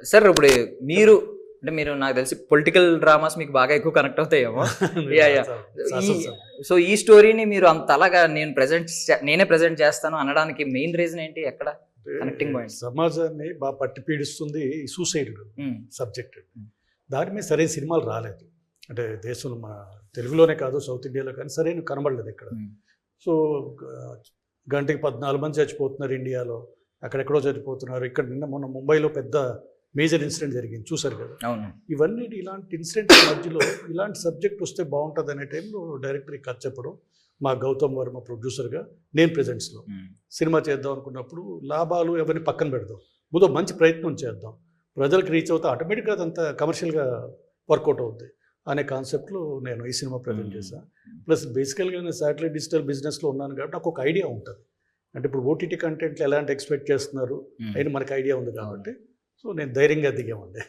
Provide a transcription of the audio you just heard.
Sir ఇప్పుడు మీరు అంటే మీరు నాకు తెలిసి పొలిటికల్ డ్రామాస్ మీకు బాగా ఎక్కువ కనెక్ట్ అవుతాయేమో. యా యా సో ఈ స్టోరీని మీరు అంతలాగా నేనే ప్రజెంట్ చేస్తాను అనడానికి మెయిన్ రీజన్ ఏంటి? ఎక్కడ కనెక్టింగ్ పాయింట్? సమాజాన్ని బాగా పట్టి పీడిస్తుంది ఈ సూసైడ్ సబ్జెక్ట్. దాని మీద సరైన సినిమాలు రాలేదు. అంటే దేశంలో మన తెలుగులోనే కాదు, సౌత్ ఇండియాలో కానీ సరైన కనబడలేదు ఇక్కడ. సో గంటకి 14 మంది చచ్చిపోతున్నారు ఇండియాలో, అక్కడెక్కడో చచ్చిపోతున్నారు. ఇక్కడ నిన్న మొన్న ముంబైలో పెద్ద మేజర్ ఇన్సిడెంట్ జరిగింది, చూసారు కదా. ఇవన్నీ ఇలాంటి ఇన్సిడెంట్ మధ్యలో ఇలాంటి సబ్జెక్ట్ వస్తే బాగుంటుంది అనే టైంలో డైరెక్టర్ కథ చెప్పడం, మా గౌతమ్ వర్మ ప్రొడ్యూసర్గా, నేను ప్రెజెంట్స్లో సినిమా చేద్దాం అనుకున్నప్పుడు లాభాలు ఎవరిని పక్కన పెడదాం, ముందు మంచి ప్రయత్నం చేద్దాం, ప్రజలకు రీచ్ అవుతా ఆటోమేటిక్గా అదంతా కమర్షియల్గా వర్కౌట్ అవుద్ది అనే కాన్సెప్ట్లో నేను ఈ సినిమా ప్రజెంట్ చేశాను. ప్లస్ బేసికల్గా నేను శాటిలైట్ డిజిటల్ బిజినెస్లో ఉన్నాను కాబట్టి నాకు ఒక ఐడియా ఉంటుంది. అంటే ఇప్పుడు ఓటీటీ కంటెంట్లు ఎలాంటి ఎక్స్పెక్ట్ చేస్తున్నారు అయినా మనకు ఐడియా ఉంది కాబట్టి సో నేను ధైర్యంగా దిగామండి.